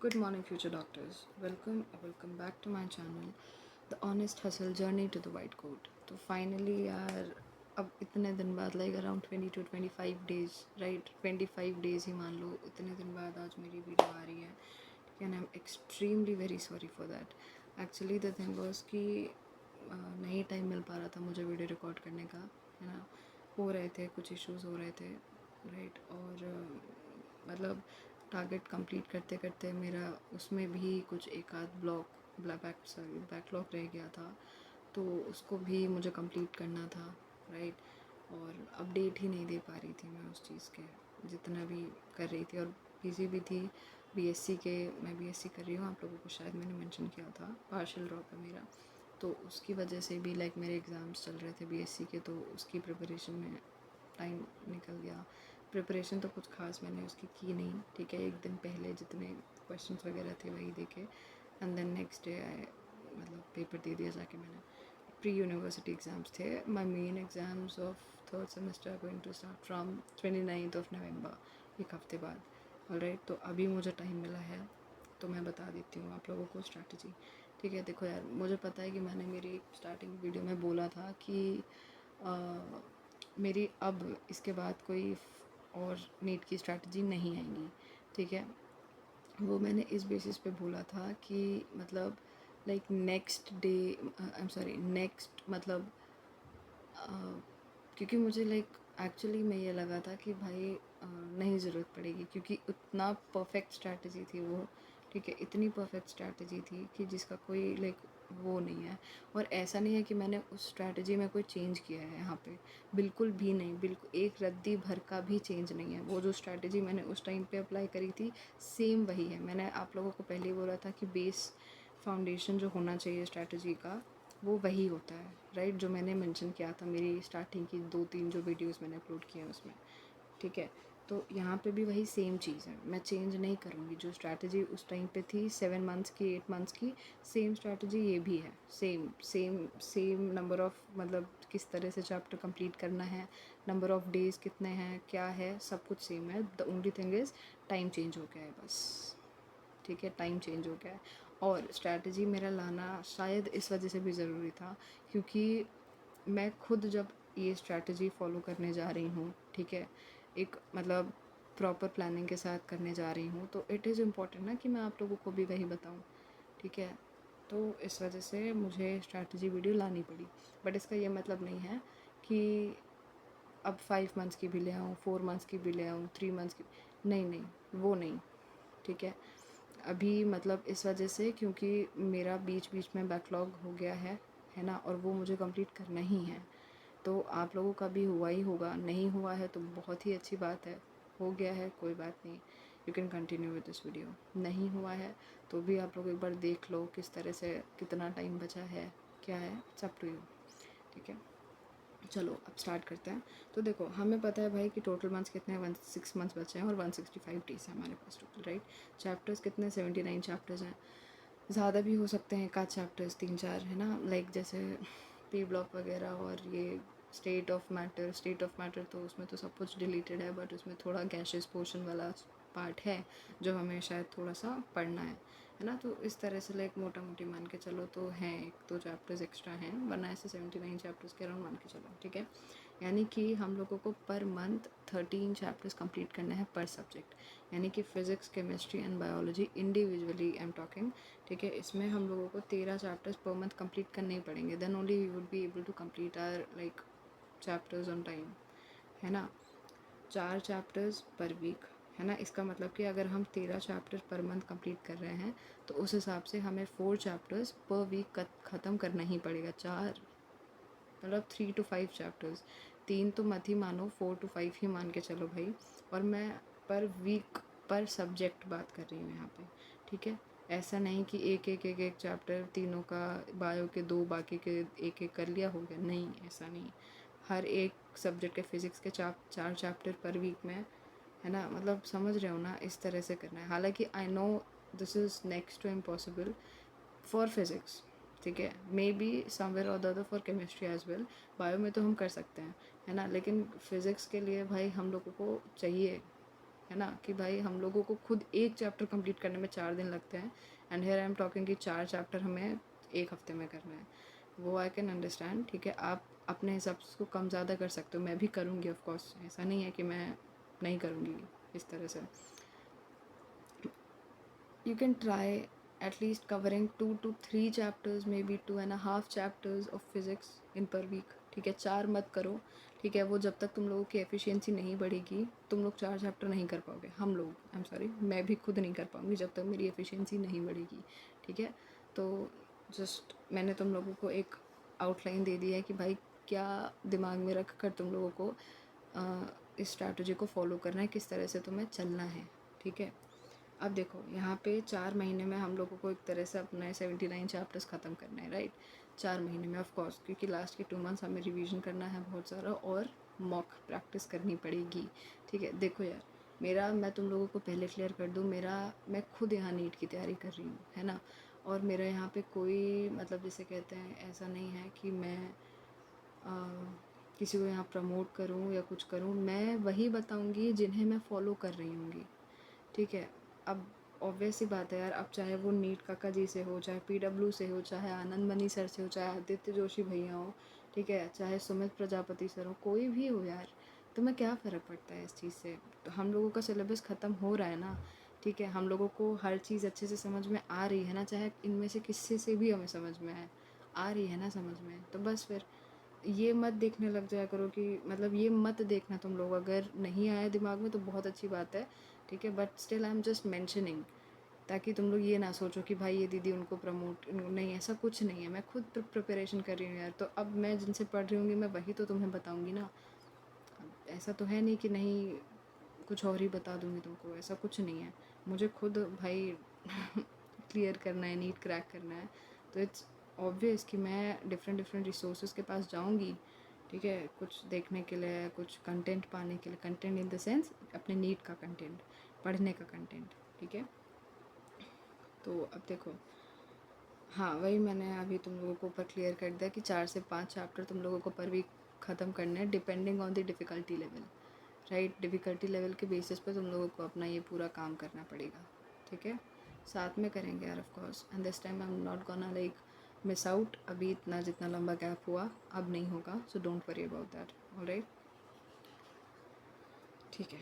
Good morning, future doctors. Welcome back to my channel, The Honest Hustle Journey to the White Coat. तो finally यार अब इतने दिन बाद like around 20 to 25 days, right, 25 days ही मान लो, इतने दिन बाद आज मेरी वीडियो आ रही है, ठीक है, and I am extremely very sorry for that. Actually the thing was कि नहीं टाइम मिल पा रहा था मुझे वीडियो रिकॉर्ड करने का, है ना. हो रहे थे कुछ इश्यूज हो रहे थे, राइट. और मतलब टारगेट कंप्लीट करते करते मेरा उसमें भी कुछ एक आध बैकलॉग रह गया था, तो उसको भी मुझे कंप्लीट करना था, राइट. और अपडेट ही नहीं दे पा रही थी मैं उस चीज़ के, जितना भी कर रही थी. और बिजी भी थी. मैं बीएससी कर रही हूँ, आप लोगों को शायद मैंने मेंशन किया था, पार्शियल ड्रॉप है मेरा, तो उसकी वजह से भी लाइक मेरे एग्ज़ाम्स चल रहे थे बीएससी के, तो उसकी प्रिपरेशन में टाइम निकल गया. प्रिपरेशन तो कुछ खास मैंने उसकी की नहीं, ठीक है. एक दिन पहले जितने क्वेश्चंस वगैरह थे वही देखे, एंड देन नेक्स्ट डे आए, मतलब पेपर दे दिया जाके मैंने. प्री यूनिवर्सिटी एग्ज़ाम्स थे. My main exams of third semester going to start from 29th November, एक हफ्ते बाद. ऑलराइट, तो अभी मुझे टाइम मिला है, तो मैं बता देती हूँ आप लोगों को स्ट्रैटेजी, ठीक है. देखो यार, मुझे पता है कि मैंने मेरी स्टार्टिंग वीडियो में बोला था कि मेरी अब इसके बाद कोई और नीट की स्ट्रैटेजी नहीं आएंगी, ठीक है. वो मैंने इस बेसिस पे बोला था कि मतलब like next day, I am sorry, next मतलब क्योंकि मुझे लाइक एक्चुअली में ये लगा था कि भाई नहीं ज़रूरत पड़ेगी, क्योंकि उतना परफेक्ट स्ट्रैटेजी थी वो, ठीक है. इतनी परफेक्ट स्ट्रैटेजी थी कि जिसका कोई लाइक वो नहीं है. और ऐसा नहीं है कि मैंने उस स्ट्रैटेजी में कोई चेंज किया है यहाँ पे, बिल्कुल भी नहीं, बिल्कुल एक रद्दी भर का भी चेंज नहीं है. वो जो स्ट्रैटेजी मैंने उस टाइम पे अप्लाई करी थी सेम वही है. मैंने आप लोगों को पहले ही बोला था कि बेस फाउंडेशन जो होना चाहिए स्ट्रैटेजी का, वो वही होता है, राइट. जो मैंने मेंशन किया था मेरी स्टार्टिंग की 2-3 जो वीडियोस मैंने अपलोड किए हैं उसमें, ठीक है. तो यहाँ पे भी वही सेम चीज़ है, मैं चेंज नहीं करूँगी. जो स्ट्रैटेजी उस टाइम पे थी 7 months की, 8 months की, सेम स्ट्रैटेजी ये भी है. Same same same number of, मतलब किस तरह से चैप्टर कंप्लीट करना है, नंबर ऑफ़ डेज़ कितने हैं, क्या है, सब कुछ सेम है. The only thing is time change हो गया है बस, ठीक है. टाइम चेंज हो गया है. और स्ट्रैटेजी मेरा लाना शायद इस वजह से भी ज़रूरी था, क्योंकि मैं खुद जब ये स्ट्रैटेजी फॉलो करने जा रही हूँ, ठीक है, एक मतलब प्रॉपर प्लानिंग के साथ करने जा रही हूँ, तो इट इज़ इम्पॉर्टेंट ना कि मैं आप लोगों को भी वही बताऊँ, ठीक है. तो इस वजह से मुझे स्ट्रैटेजी वीडियो लानी पड़ी. बट इसका ये मतलब नहीं है कि अब 5 months की भी ले आऊँ, 4 months की भी ले आऊँ, 3 months की, नहीं नहीं, वो नहीं, ठीक है. अभी मतलब इस वजह से क्योंकि मेरा बीच बीच में बैकलॉग हो गया है ना, और वो मुझे कंप्लीट करना ही है. तो आप लोगों का भी हुआ ही होगा, नहीं हुआ है तो बहुत ही अच्छी बात है, हो गया है कोई बात नहीं, you can continue with this video. नहीं हुआ है तो भी आप लोग एक बार देख लो किस तरह से, कितना टाइम बचा है, क्या है, इट्स अप टू यू, ठीक है. चलो अब स्टार्ट करते हैं. तो देखो, हमें पता है भाई कि टोटल मंथ्स कितने हैं, 6 months बचे हैं और 165 days है हमारे पास टोटल, राइट. चैप्टर्स कितने, 79 चैप्टर्स हैं. ज़्यादा भी हो सकते हैं, एक आध चैप्टर्स, 3-4, है ना. लाइक जैसे पी ब्लॉक वगैरह, और ये स्टेट ऑफ मैटर तो उसमें तो सब कुछ डिलीटेड है, बट उसमें थोड़ा गैशियस पोर्शन वाला पार्ट है जो हमें शायद थोड़ा सा पढ़ना है ना. तो इस तरह से लाइक मोटा मोटी मान के चलो तो हैं, 1-2 चैप्टर्स एक्स्ट्रा हैं, वरना ऐसे 79 चैप्टर्स के अराउंड मान के चलो, ठीक है. यानी कि हम लोगों को पर मंथ 13 चैप्टर्स कंप्लीट करना है पर सब्जेक्ट. यानी कि physics, chemistry and biology individually I am talking, ठीक है. इसमें हम लोगों को 13 चैप्टर्स पर मंथ कंप्लीट करने ही पड़ेंगे, then only we would be able to complete our like chapters on time, है ना. 4 चैप्टर्स पर वीक, है ना. इसका मतलब कि अगर हम 13 चैप्टर्स पर मंथ कंप्लीट कर रहे हैं तो उस हिसाब से हमें 4 चैप्टर्स पर वीक ख़त्म करना ही पड़ेगा. 4 मतलब 3 to 5 चैप्टर्स, 3 तो मत ही मानो, 4 to 5 ही मान के चलो भाई. और मैं पर वीक पर सब्जेक्ट बात कर रही हूँ यहाँ पे, ठीक है. ऐसा नहीं कि एक चैप्टर तीनों का, बायो के 2, बाकी के एक कर लिया हो गया, नहीं, ऐसा नहीं. हर एक सब्जेक्ट के, फिज़िक्स के 4 चैप्टर पर वीक में, है ना. मतलब समझ रहे हो ना, इस तरह से करना है. हालांकि I know this is next to impossible for physics, ठीक है. Maybe somewhere or the other for chemistry as well. Bio में तो हम कर सकते हैं, है ना, लेकिन फ़िज़िक्स के लिए भाई हम लोगों को चाहिए है ना, कि भाई हम लोगों को खुद एक चैप्टर कंप्लीट करने में 4 दिन लगते हैं, and here I am talking कि 4 चैप्टर हमें एक हफ्ते में करना है। वो आई कैन अंडरस्टैंड, ठीक है, आप अपने हिसाब से उसको कम ज़्यादा कर सकते हो, मैं भी करूँगी ऑफ कोर्स, ऐसा नहीं है कि मैं नहीं करूँगी इस तरह से। you can try at least covering 2 to 3 chapters, maybe 2.5 chapters of physics in per week, ठीक है, 4 मत करो, ठीक है, वो जब तक तुम लोगों की एफिशिएंसी नहीं बढ़ेगी तुम लोग 4 चैप्टर नहीं कर पाओगे, हम लोग, आई एम सॉरी, मैं भी खुद नहीं कर पाऊँगी जब तक मेरी एफिशिएंसी नहीं बढ़ेगी, ठीक है। तो जस्ट मैंने तुम लोगों को एक आउटलाइन दे दी है कि भाई क्या दिमाग में रख कर तुम लोगों को इस स्ट्रैटेजी को फॉलो करना है, किस तरह से तुम्हें चलना है, ठीक है। अब देखो यहाँ पे 4 महीने में हम लोगों को एक तरह से अपने 79 चैप्टर्स ख़त्म करना है, राइट, 4 महीने में ऑफ कोर्स, क्योंकि लास्ट के 2 मंथ्स हमें रिवीजन करना है बहुत सारा और मॉक प्रैक्टिस करनी पड़ेगी, ठीक है। देखो यार, मैं तुम लोगों को पहले क्लियर कर दूँ, मैं खुद यहाँ नीट की तैयारी कर रही हूँ, है ना, और मेरा यहाँ पे कोई मतलब जिसे कहते हैं ऐसा नहीं है कि मैं किसी को यहाँ प्रमोट करूँ या कुछ करूँ, मैं वही बताऊँगी जिन्हें मैं फॉलो कर रही हूँगी, ठीक है। अब ऑब्वियस सी बात है यार, अब चाहे वो नीट काका जी से हो, चाहे पीडब्ल्यू से हो, चाहे आनंद मनी सर से हो, चाहे आदित्य जोशी भैया हो, ठीक है, चाहे सुमित प्रजापति सर हो, कोई भी हो यार, तुम्हें क्या फ़र्क पड़ता है इस चीज़ से। तो हम लोगों का सिलेबस ख़त्म हो रहा है ना, ठीक है, हम लोगों को हर चीज़ अच्छे से समझ में आ रही है ना, चाहे इनमें से किसी से भी हमें समझ में आए, आ रही है ना समझ में, तो बस फिर ये मत देखने लग जाया करो कि मतलब ये मत देखना तुम लोग, अगर नहीं आया दिमाग में तो बहुत अच्छी बात है, ठीक है, but still I am just mentioning, ताकि तुम लोग ये ना सोचो कि भाई ये दीदी उनको प्रमोट, नहीं, ऐसा कुछ नहीं है, मैं खुद प्रिपरेशन कर रही हूँ यार, तो अब मैं जिनसे पढ़ रही हूँगी मैं वही तो तुम्हें बताऊँगी ना, ऐसा तो है नहीं कि नहीं कुछ और ही बता दूँगी तुमको, ऐसा कुछ नहीं है, मुझे खुद भाई क्लियर करना है, नीट क्रैक करना है, तो इट्स ऑब्वियस कि मैं डिफरेंट डिफरेंट रिसोर्सेज के पास जाऊँगी, ठीक है, कुछ देखने के लिए, कुछ कंटेंट पाने के लिए, कंटेंट इन द सेंस अपने नीट का कंटेंट, पढ़ने का कंटेंट, ठीक है। तो अब देखो, हाँ वही मैंने अभी तुम लोगों को ऊपर क्लियर कर दिया कि 4 से 5 चैप्टर तुम लोगों को पर वीक ख़त्म करने हैं, depending on the difficulty level, right, difficulty level के बेसिस पे तुम लोगों को अपना ये पूरा काम करना पड़ेगा, ठीक है, साथ में करेंगे यार of course, and this time I am not gonna like miss out, अभी इतना जितना लंबा गैप हुआ अब नहीं होगा, so don't worry about that, alright, ठीक है।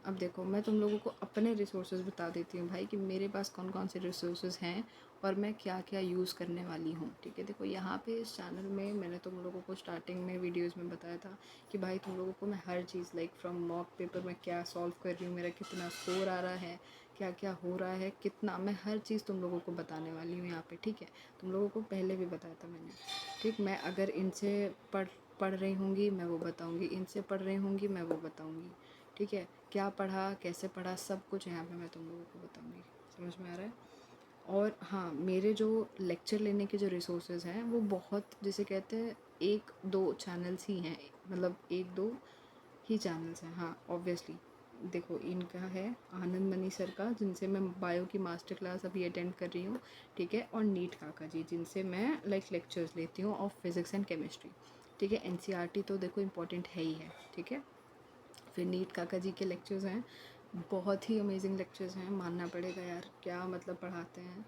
अब देखो मैं तुम लोगों को अपने रिसोर्सेज बता देती हूँ भाई कि मेरे पास कौन कौन से रिसोर्सेज हैं और मैं क्या क्या यूज़ करने वाली हूँ, ठीक है। देखो यहाँ पे इस चैनल में मैंने तुम लोगों को स्टार्टिंग में वीडियोस में बताया था कि भाई तुम लोगों को मैं हर चीज़ लाइक फ्रॉम मॉक पेपर में क्या सॉल्व कर रही हूँ, मेरा कितना स्कोर आ रहा है, क्या क्या हो रहा है, कितना, मैं हर चीज़ तुम लोगों को बताने वाली हूँ यहाँ पर, ठीक है। तुम लोगों को पहले भी बताया था मैंने, ठीक, मैं अगर इनसे पढ़ रही होंगी मैं वो बताऊँगी, इनसे पढ़ रही होंगी मैं वो बताऊँगी, ठीक है, क्या पढ़ा, कैसे पढ़ा, सब कुछ यहाँ पे मैं तुम लोगों को बताऊँगी, समझ में आ रहा है। और हाँ, मेरे जो लेक्चर लेने के जो रिसोर्सेज हैं वो बहुत, जिसे कहते हैं 1-2 चैनल्स ही हैं, मतलब 1-2 ही चैनल्स हैं, हाँ ऑब्वियसली। देखो इनका है आनंद मनी सर का, जिनसे मैं बायो की मास्टर क्लास अभी अटेंड कर रही हूँ, ठीक है, और नीट काका जी, जिनसे मैं लाइक लेक्चर्स लेती हूँ ऑफ फिज़िक्स एंड केमिस्ट्री, ठीक है। एनसीईआरटी तो देखो इम्पोर्टेंट है ही है, ठीक है। फिर नीट काका जी के लेक्चर्स हैं, बहुत ही अमेजिंग लेक्चर्स हैं, मानना पड़ेगा यार, क्या मतलब पढ़ाते हैं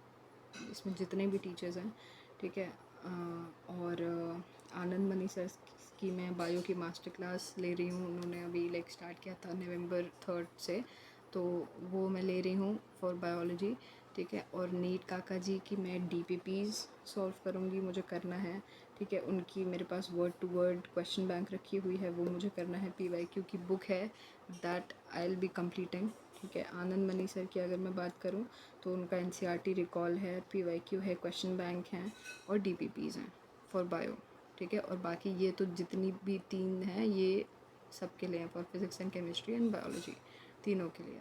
इसमें जितने भी टीचर्स हैं, ठीक है। और आनंद मनी सर की मैं बायो की मास्टर क्लास ले रही हूँ, उन्होंने अभी लाइक स्टार्ट किया था November 3 से, तो वो मैं ले रही हूँ फॉर बायोलॉजी, ठीक है। और नीट काका जी की मैं DPPs सॉल्व करूँगी, मुझे करना है, ठीक है। उनकी मेरे पास word to word question bank रखी हुई है, वो मुझे करना है। PYQ की बुक है, that I will be completing, ठीक है। आनंद मनी सर की अगर मैं बात करूँ तो उनका NCERT रिकॉल है, PYQ है, क्वेश्चन बैंक हैं और DPPs हैं फॉर बायो, ठीक है। और बाकी ये तो जितनी भी 3 हैं ये सबके लिए हैं, for physics and chemistry and biology, तीनों के लिए,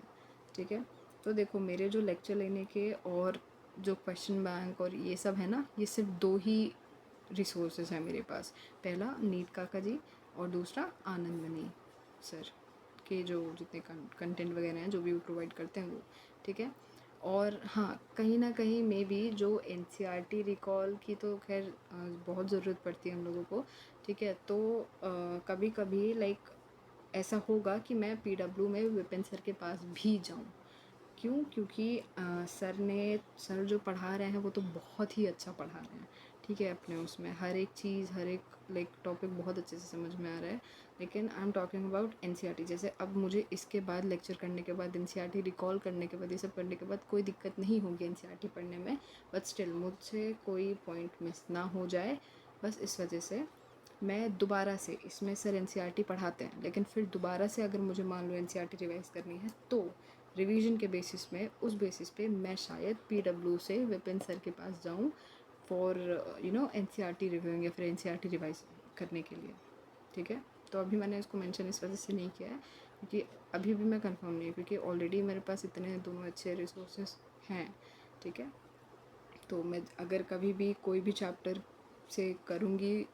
ठीक है। तो देखो मेरे जो लेक्चर लेने के और जो क्वेश्चन बैंक और ये सब है ना, ये सिर्फ 2 ही रिसोर्सेज हैं मेरे पास, पहला नीट काका जी और दूसरा आनंद मनी सर के जो जितने कंटेंट वगैरह हैं जो भी वो प्रोवाइड करते हैं वो, ठीक है। और हाँ, कहीं ना कहीं मे बी जो NCERT रिकॉल की तो खैर बहुत ज़रूरत पड़ती है हम लोगों को, ठीक है। तो कभी कभी लाइक ऐसा होगा कि मैं पीडब्ल्यू में विपिन सर के पास भी जाऊँ। क्यों? क्योंकि सर जो पढ़ा रहे हैं वो तो बहुत ही अच्छा पढ़ा रहे हैं, ठीक है। अपने उसमें हर एक चीज़, हर एक लाइक टॉपिक बहुत अच्छे से समझ में आ रहा है। लेकिन I am talking about NCERT. जैसे अब मुझे इसके बाद लेक्चर करने के बाद, एनसीईआरटी रिकॉल करने के बाद, ये सब करने के बाद कोई दिक्कत नहीं होगी एनसीईआरटी पढ़ने में, बट स्टिल मुझसे कोई पॉइंट मिस ना हो जाए, बस इस वजह से मैं दोबारा से, इसमें सर एनसीईआरटी पढ़ाते हैं लेकिन फिर दोबारा से अगर मुझे मान लो एनसीईआरटी रिवाइज़ करनी है तो रिवीजन के बेसिस में, उस बेसिस पे मैं शायद पीडब्ल्यू से विपिन सर के पास जाऊँ फॉर एनसीईआरटी रिव्यूइंग या फिर एनसीईआरटी रिवाइज करने के लिए, ठीक है। तो अभी मैंने इसको मेंशन इस वजह से नहीं किया है क्योंकि अभी भी मैं कंफर्म नहीं हूँ, क्योंकि ऑलरेडी मेरे पास इतने दोनों अच्छे रिसोर्सेज हैं, ठीक है। तो मैं अगर कभी भी कोई भी चैप्टर से करूँगी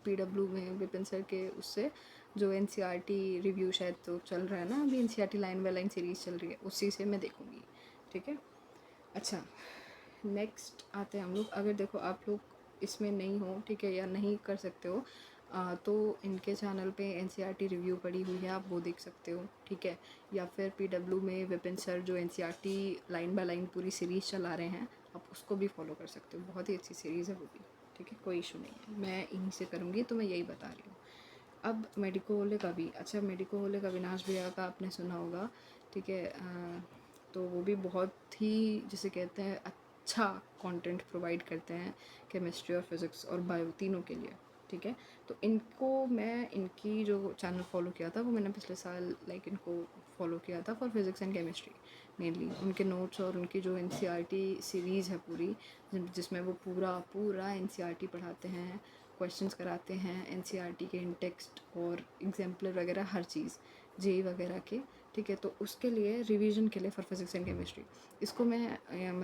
पीडब्ल्यू में विपिन सर के उससे, जो एनसीईआरटी रिव्यू शायद तो चल रहा है ना अभी, NCERT line by line series चल रही है, उसी से मैं देखूँगी, ठीक है। अच्छा, नेक्स्ट आते हैं हम लोग। अगर देखो आप लोग इसमें नहीं हो, ठीक है, या नहीं कर सकते हो, तो इनके चैनल पे एनसीईआरटी रिव्यू पड़ी हुई है, आप वो देख सकते हो, ठीक है। या फिर पीडब्ल्यू में विपिन सर जो एनसीईआरटी लाइन बाय लाइन पूरी सीरीज़ चला रहे हैं, आप उसको भी फॉलो कर सकते हो, बहुत ही अच्छी सीरीज़ है वो भी, ठीक है, कोई इशू नहीं है। मैं इन्हीं से करूँगी तो मैं यही बता रही हूँ। अब मेडिको होले का भी, अच्छा मेडिको होले का अविनाश भैया का आपने सुना होगा, ठीक है। तो वो भी बहुत ही जिसे कहते हैं अच्छा कंटेंट प्रोवाइड करते हैं केमिस्ट्री और फिज़िक्स और बायो तीनों के लिए, ठीक है। तो इनको मैं, इनकी जो चैनल फॉलो किया था वो मैंने पिछले साल लाइक इनको फॉलो किया था for physics and chemistry mainly. उनके नोट्स और उनकी जो एनसीईआरटी सीरीज़ है पूरी, जिसमें वो पूरा एनसीईआरटी पढ़ाते हैं, क्वेश्चंस कराते हैं एनसीईआरटी के इन टेक्स्ट और एग्जाम्पलर वगैरह हर चीज़, जेई वगैरह के, ठीक है। तो उसके लिए रिवीजन के लिए फॉर फिज़िक्स एंड केमिस्ट्री इसको मैं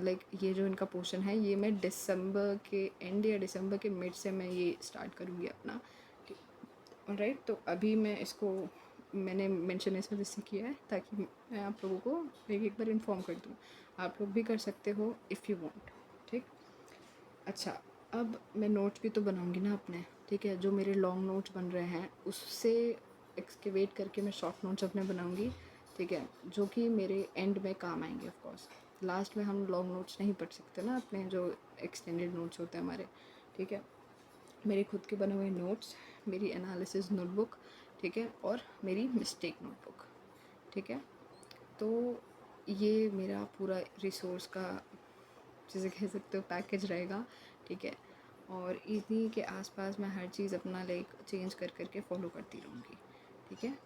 लाइक ये जो इनका पोर्शन है ये मैं दिसंबर के एंड या दिसंबर के मिड से मैं ये स्टार्ट करूँगी अपना, राइट। तो अभी मैं इसको मैंने मेंशन इस वजह से किया है ताकि मैं आप लोगों को एक बार इन्फॉर्म कर दूँ, आप लोग भी कर सकते हो इफ़ यू वांट, ठीक। अच्छा, अब मैं नोट्स भी तो बनाऊंगी ना अपने, ठीक है। जो मेरे लॉन्ग नोट्स बन रहे हैं उससे एक्सकेवेट करके मैं शॉर्ट नोट्स अपने बनाऊंगी, ठीक है, जो कि मेरे एंड में काम आएंगे। ऑफ कोर्स लास्ट में हम लॉन्ग नोट्स नहीं पढ़ सकते ना अपने, जो एक्सटेंडेड नोट्स होते हैं हमारे, ठीक है। मेरे खुद के बने हुए नोट्स, मेरी एनालिसिस नोटबुक, ठीक है, और मेरी मिस्टेक नोटबुक, ठीक है। तो ये मेरा पूरा रिसोर्स का जिसे कह सकते हो पैकेज रहेगा, ठीक है। और इन्हीं के आसपास मैं हर चीज़ अपना लाइक चेंज कर करके फॉलो करती रहूँगी, ठीक है।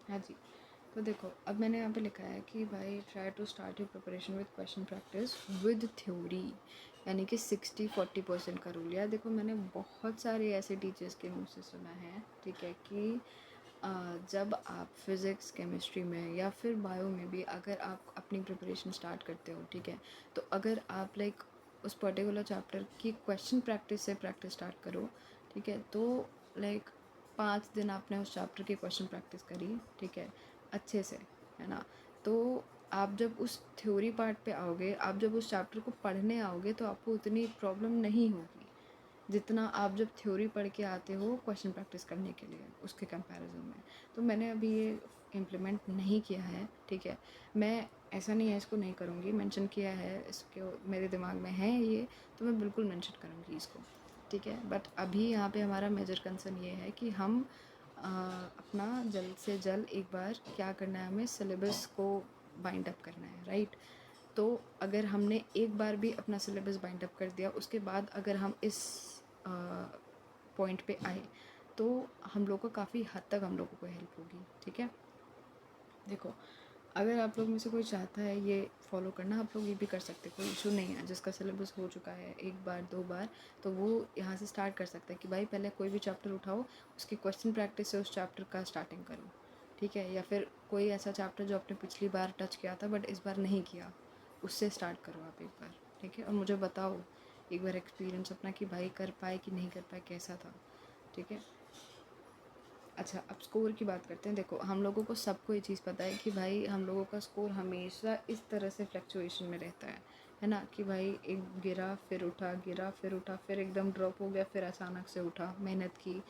हाँ जी। तो देखो अब मैंने यहाँ पे लिखा है कि भाई try to start your preparation with question practice with theory, यानी कि 60-40% का रूल। यार देखो मैंने बहुत सारे ऐसे टीचर्स के मुँह से सुना है, ठीक है, कि जब आप फिज़िक्स केमिस्ट्री में या फिर बायो में भी अगर आप अपनी प्रिपरेशन स्टार्ट करते हो, ठीक है, तो अगर आप लाइक उस पर्टिकुलर चैप्टर की क्वेश्चन प्रैक्टिस से प्रैक्टिस स्टार्ट करो, ठीक है, तो लाइक 5 दिन आपने उस चैप्टर की क्वेश्चन प्रैक्टिस करी, ठीक है, अच्छे से, है ना। तो आप जब उस थ्योरी पार्ट पे आओगे, आप जब उस चैप्टर को पढ़ने आओगे तो आपको उतनी प्रॉब्लम नहीं होगी जितना आप जब थ्योरी पढ़ के आते हो क्वेश्चन प्रैक्टिस करने के लिए उसके कंपैरिजन में। तो मैंने अभी ये इम्प्लीमेंट नहीं किया है, ठीक है। मैं ऐसा नहीं है इसको नहीं करूँगी, मेंशन किया है इसको, मेरे दिमाग में है ये, तो मैं बिल्कुल मेंशन करूँगी इसको, ठीक है। बट अभी यहाँ पे हमारा मेजर कंसर्न ये है कि हम अपना जल्द से जल्द एक बार क्या करना है, हमें सिलेबस को बाइंड अप करना है, राइट। तो अगर हमने एक बार भी अपना सिलेबस बाइंड अप कर दिया, उसके बाद अगर हम इस पॉइंट पे आए तो हम लोग को काफ़ी हद तक हम लोगों को हेल्प होगी, ठीक है। देखो अगर आप लोग में से कोई चाहता है ये फॉलो करना, आप लोग ये भी कर सकते, कोई इशू नहीं है। जिसका सिलेबस हो चुका है एक बार 2 बार, तो वो यहाँ से स्टार्ट कर सकता है कि भाई पहले कोई भी चैप्टर उठाओ, उसकी क्वेश्चन प्रैक्टिस से उस चैप्टर का स्टार्टिंग करो, ठीक है। या फिर कोई ऐसा चैप्टर जो आपने पिछली बार टच किया था बट इस बार नहीं किया, उससे स्टार्ट करो आप एक बार, ठीक है। और मुझे बताओ एक बार एक्सपीरियंस अपना कि भाई कर पाए कि नहीं कर पाए, कैसा था, ठीक है। अच्छा अब स्कोर की बात करते हैं। देखो हम लोगों को सबको ये चीज़ पता है कि भाई हम लोगों का स्कोर हमेशा इस तरह से फ्लक्चुएशन में रहता है, है ना, कि भाई एक गिरा फिर उठा, गिरा फिर उठा, फिर एकदम ड्रॉप हो गया, फिर अचानक से उठा, मेहनत की,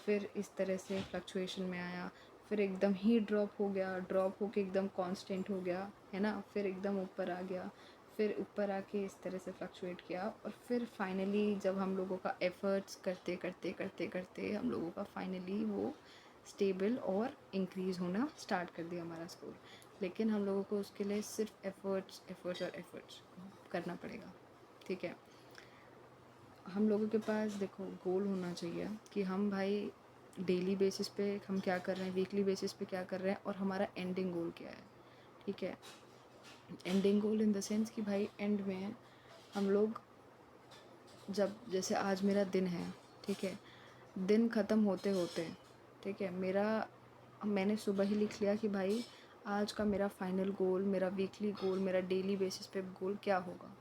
फिर इस तरह से फ्लक्चुएशन में आया, फिर एकदम ही ड्रॉप हो गया, ड्रॉप होके एकदम कांस्टेंट हो गया, है ना, फिर एकदम ऊपर आ गया, फिर ऊपर आके इस तरह से फ्लक्चुएट किया, और फिर फाइनली जब हम लोगों का एफ़र्ट्स करते करते करते करते हम लोगों का फाइनली वो स्टेबल और इंक्रीज़ होना स्टार्ट कर दिया हमारा स्कोर। लेकिन हम लोगों को उसके लिए सिर्फ एफ़र्ट्स एफ़र्ट्स और एफ़र्ट्स करना पड़ेगा, ठीक है। हम लोगों के पास देखो गोल होना चाहिए कि हम भाई डेली बेसिस पे हम क्या कर रहे हैं, वीकली बेसिस पे क्या कर रहे हैं, और हमारा एंडिंग गोल क्या है, ठीक है। Ending goal in the sense कि भाई एंड में हम लोग जब जैसे आज मेरा दिन है, ठीक है, दिन ख़त्म होते होते, ठीक है, मैंने सुबह ही लिख लिया कि भाई आज का मेरा फाइनल गोल, मेरा वीकली गोल, मेरा डेली बेसिस पे गोल क्या होगा,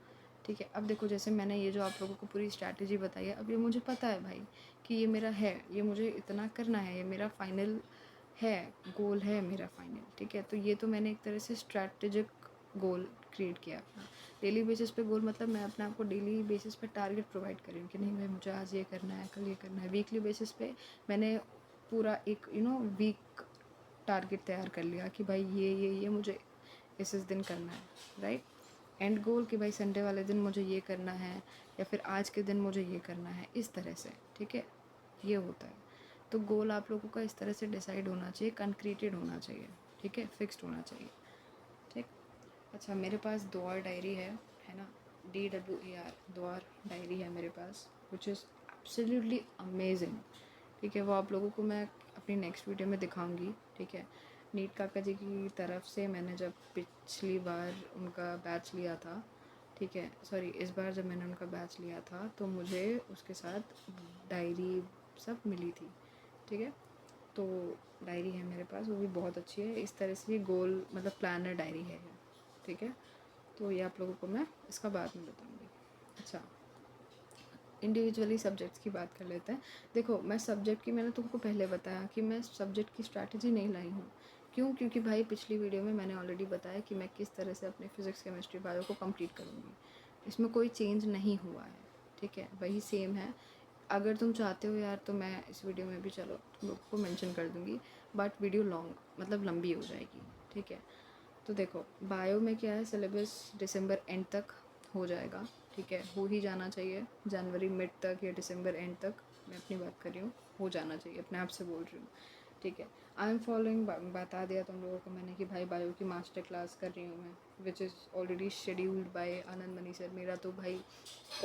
ठीक है। अब देखो जैसे मैंने ये जो आप लोगों को पूरी स्ट्रैटेजी बताई है, अब ये मुझे पता है भाई कि ये मेरा है, ये मुझे इतना करना है, ये मेरा फाइनल है, गोल है मेरा फाइनल, ठीक है। तो ये तो मैंने एक तरह से स्ट्रैटेजिक गोल क्रिएट किया अपना। डेली बेसिस पे गोल मतलब मैं अपने आप को डेली बेसिस पे टारगेट प्रोवाइड कर रही हूँ कि नहीं भाई मुझे आज ये करना है, कल ये करना है। वीकली बेसिस पे मैंने पूरा एक वीक टारगेट तैयार कर लिया कि भाई ये मुझे इस दिन करना है, राइट। एंड गोल कि भाई संडे वाले दिन मुझे ये करना है, या फिर आज के दिन मुझे ये करना है, इस तरह से, ठीक है। ये होता है। तो गोल आप लोगों का इस तरह से डिसाइड होना चाहिए, कंक्रीटेड होना चाहिए, ठीक है, फिक्स्ड होना चाहिए, ठीक। अच्छा, मेरे पास दुआर डायरी है ना, DWAR दुआर डायरी है मेरे पास, विच इज़ एब्सोल्युटली अमेजिंग, ठीक है। वो आप लोगों को मैं अपनी नेक्स्ट वीडियो में दिखाऊंगी, ठीक है। नीट काका जी की तरफ से मैंने जब पिछली बार उनका बैच लिया था, ठीक है, सॉरी इस बार जब मैंने उनका बैच लिया था तो मुझे उसके साथ डायरी सब मिली थी, ठीक है। तो डायरी है मेरे पास, वो भी बहुत अच्छी है, इस तरह से ये गोल मतलब प्लानर डायरी है, ठीक है। तो ये आप लोगों को मैं इसका बाद में बताऊँगी। अच्छा, इंडिविजुअली सब्जेक्ट्स की बात कर लेते हैं। देखो मैं सब्जेक्ट की, मैंने तुमको पहले बताया कि मैं सब्जेक्ट की स्ट्रैटेजी नहीं लाई हूँ। क्यों? क्योंकि भाई पिछली वीडियो में मैंने ऑलरेडी बताया कि मैं किस तरह से अपने फिज़िक्स केमिस्ट्री बायो को कंप्लीट करूँगी। इसमें कोई चेंज नहीं हुआ है, ठीक है, वही सेम है। अगर तुम चाहते हो यार तो मैं इस वीडियो में भी चलो तुम लोग को मेंशन कर दूँगी, बट वीडियो लॉन्ग मतलब लंबी हो जाएगी, ठीक है। तो देखो बायो में क्या है, सिलेबस दिसंबर एंड तक हो जाएगा, ठीक है, हो ही जाना चाहिए, जनवरी मिड तक या दिसंबर एंड तक, मैं अपनी बात कर रही हूँ, हो जाना चाहिए, अपने आप से बोल रही हूँ, ठीक है। आई एम फॉलोइंग, बता दिया तुम लोगों को मैंने कि भाई बायो की मास्टर क्लास कर रही हूँ मैं, which is already scheduled by Anand Mani sir. मेरा तो भाई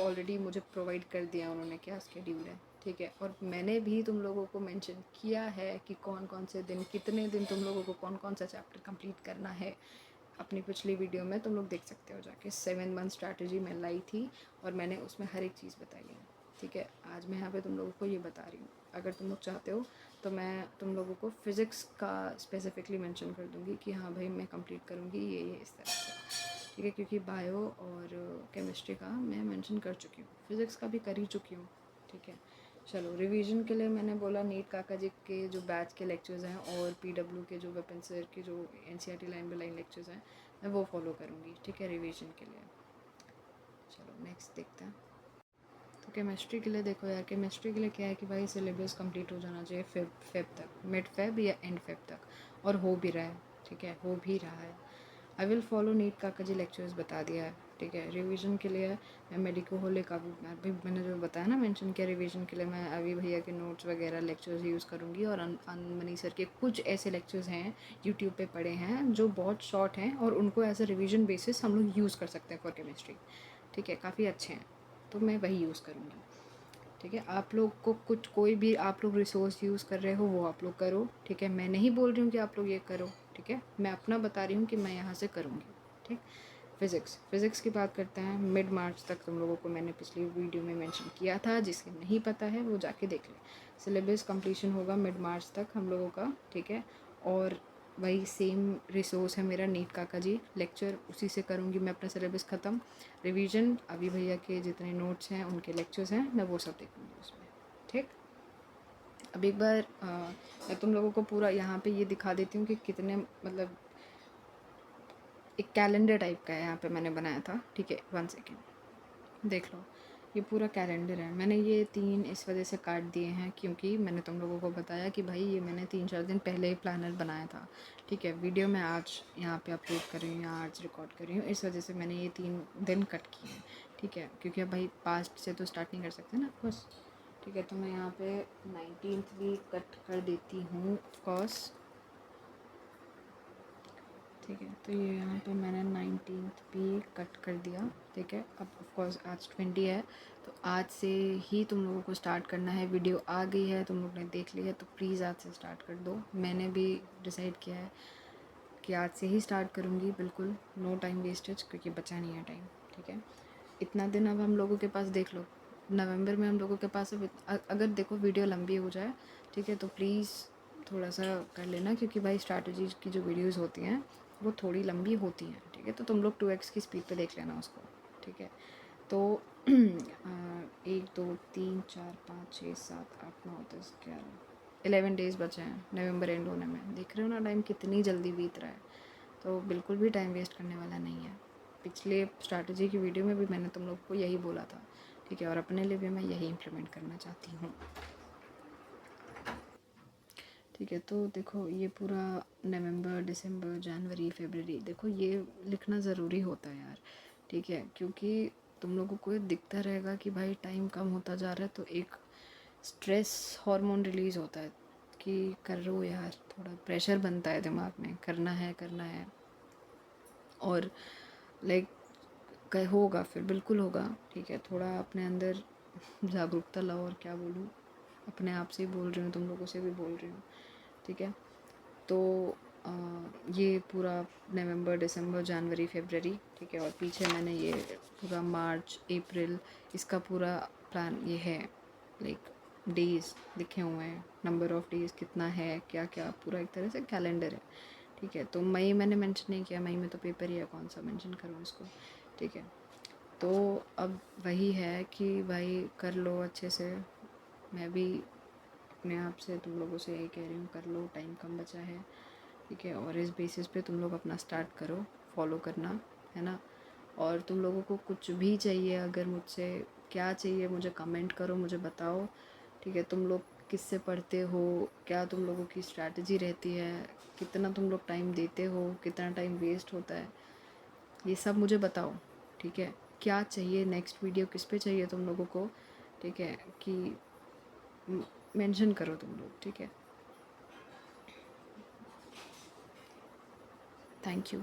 ऑलरेडी मुझे प्रोवाइड कर दिया उन्होंने क्या स्केड्यूल है, ठीक है। और मैंने भी तुम लोगों को मेंशन किया है कि कौन कौन से दिन, कितने दिन तुम लोगों को कौन कौन सा चैप्टर कंप्लीट करना है। अपनी पिछली वीडियो में तुम लोग देख सकते हो जाके, 7 मंथ स्ट्रैटेजी मैं लाई थी और मैंने उसमें हर एक चीज़ बताई है, ठीक है। आज मैं यहाँ पे तुम लोगों को ये बता रही हूँ, अगर तुम लोग चाहते हो तो मैं तुम लोगों को फ़िज़िक्स का स्पेसिफिकली मेंशन कर दूँगी कि हाँ भाई मैं कंप्लीट करूँगी ये इस तरह से, ठीक है। क्योंकि बायो और केमिस्ट्री का मैं मेंशन कर चुकी हूँ, फ़िज़िक्स का भी कर ही चुकी हूँ, ठीक है। चलो रिवीजन के लिए मैंने बोला नीट काका जी के जो बैच के लेक्चर्स हैं और PW के जो विपिन सर के जो NCERT line by line lectures हैं मैं वो फॉलो करूँगी, ठीक है, रिवीजन के लिए। चलो नेक्स्ट देखते हैं। तो केमिस्ट्री के लिए देखो यार, केमिस्ट्री के लिए क्या है कि भाई सिलेबस कंप्लीट हो जाना चाहिए फेब तक, मिड फेब या एंड फेब तक, और हो भी रहा है, ठीक है, हो भी रहा है। आई विल फॉलो नीट काका जी लेक्चर्स बता दिया है, ठीक है। रिवीजन के लिए मैं मेडिको होले का भी मैंने जो बताया ना मेंशन किया, रिवीजन के लिए मैं अभी भैया के नोट्स वगैरह लेक्चर्स यूज़ करूँगी, और मनी सर के कुछ ऐसे लेक्चर्स हैं यूट्यूब पे पड़े हैं जो बहुत शॉर्ट हैं और उनको एज अ रिवीजन बेसिस हम लोग यूज़ कर सकते हैं फॉर केमिस्ट्री, ठीक है, काफ़ी अच्छे हैं, तो मैं वही यूज़ करूँगी, ठीक है। आप लोग को कुछ कोई भी आप लोग रिसोर्स यूज़ कर रहे हो वो आप लोग करो, ठीक है। मैं नहीं बोल रही हूँ कि आप लोग ये करो, ठीक है, मैं अपना बता रही हूँ कि मैं यहाँ से करूँगी, ठीक। फ़िज़िक्स की बात करते हैं। मिड मार्च तक तुम लोगों को मैंने पिछली वीडियो में मेंशन किया था, जिसके नहीं पता है वो जाके देख लें। सिलेबस कंप्लीशन होगा मिड मार्च तक हम लोगों का, ठीक है। और वही सेम रिसोर्स है मेरा नीट काका जी लेक्चर, उसी से करूँगी मैं अपना सिलेबस ख़त्म। रिवीजन अभी भैया के जितने नोट्स हैं उनके लेक्चर्स हैं मैं वो सब देखूँगी उसमें, ठीक। अब एक बार मैं तुम लोगों को पूरा यहाँ पे ये दिखा देती हूँ कि कितने मतलब एक कैलेंडर टाइप का है यहाँ पे मैंने बनाया था, ठीक है। 1 सेकेंड देख लो, ये पूरा कैलेंडर है। मैंने ये 3 इस वजह से काट दिए हैं क्योंकि मैंने तुम लोगों को बताया कि भाई ये मैंने 3-4 दिन पहले ही प्लानर बनाया था, ठीक है। वीडियो मैं आज यहाँ पे अपलोड कर रही हूँ या आज रिकॉर्ड कर रही हूँ, इस वजह से मैंने ये 3 दिन कट किए हैं, ठीक है। क्योंकि अब भाई पास्ट से तो स्टार्ट नहीं कर सकते ना ऑफकोर्स, ठीक है। तो मैं यहाँ पे 19th भी कट कर देती हूँ ऑफकोर्स, ठीक है। तो ये यहाँ पे मैंने 19th भी कट कर दिया, ठीक है। अब ऑफकोर्स आज 20 है, तो आज से ही तुम लोगों को स्टार्ट करना है। वीडियो आ गई है, तुम लोग ने देख ली है, तो प्लीज़ आज से स्टार्ट कर दो। मैंने भी डिसाइड किया है कि आज से ही स्टार्ट करूँगी, बिल्कुल नो टाइम वेस्टेज, क्योंकि बचा नहीं है टाइम, ठीक है। इतना दिन अब हम लोगों के पास, देख लो नवंबर में हम लोगों के पास अब अगर देखो वीडियो लंबी हो जाए, ठीक है, तो प्लीज़ थोड़ा सा कर लेना, क्योंकि भाई स्ट्रैटेजीज़ की जो वीडियोस होती हैं वो थोड़ी लंबी होती हैं, ठीक है। तो तुम लोग 2x की स्पीड पे देख लेना उसको, ठीक है। तो 1 2 3 4 5 6 7 8 9 10 11 11 डेज़ बचे हैं नवंबर एंड होने में। देख रहे हो ना टाइम कितनी जल्दी बीत रहा है, तो बिल्कुल भी टाइम वेस्ट करने वाला नहीं है। पिछले स्ट्रैटेजी की वीडियो में भी मैंने तुम लोग को यही बोला था, ठीक है। और अपने लिए भी मैं यही इम्प्लीमेंट करना चाहती हूँ, ठीक है। तो देखो ये पूरा नवंबर, दिसंबर, जनवरी, फरवरी, देखो ये लिखना ज़रूरी होता है यार, ठीक है। क्योंकि तुम लोगों को दिखता रहेगा कि भाई टाइम कम होता जा रहा है, तो एक स्ट्रेस हार्मोन रिलीज़ होता है कि करो यार, थोड़ा प्रेशर बनता है दिमाग में, करना है करना है। और लाइक होगा, फिर बिल्कुल होगा, ठीक है। थोड़ा अपने अंदर जागरूकता लाओ, और क्या बोलूँ, अपने आप से ही बोल रही हूँ, तुम लोगों से भी बोल रही हूँ, ठीक है। तो ये पूरा नवंबर, दिसंबर, जनवरी, फरवरी, ठीक है। और पीछे मैंने ये पूरा मार्च, अप्रैल, इसका पूरा प्लान ये है, लाइक डेज़ लिखे हुए हैं, नंबर ऑफ़ डेज़ कितना है, क्या क्या, पूरा एक तरह से कैलेंडर है, ठीक है। तो मई मैंने मेंशन नहीं किया, मई में तो पेपर ही है, कौन सा मेंशन करूँ इसको, ठीक है। तो अब वही है कि भाई कर लो अच्छे से। मैं भी अपने आप से तुम लोगों से यही कह रही हूँ, कर लो, टाइम कम बचा है, ठीक है। और इस बेसिस पे तुम लोग अपना स्टार्ट करो, फॉलो करना, है ना। और तुम लोगों को कुछ भी चाहिए, अगर मुझसे क्या चाहिए मुझे कमेंट करो, मुझे बताओ, ठीक है। तुम लोग किससे पढ़ते हो, क्या तुम लोगों की स्ट्रैटेजी रहती है, कितना तुम लोग टाइम देते हो, कितना टाइम वेस्ट होता है, ये सब मुझे बताओ, ठीक है। क्या चाहिए नेक्स्ट वीडियो किस पे चाहिए तुम लोगों को, ठीक है, कि मेंशन करो तुम लोग, ठीक है। Thank you.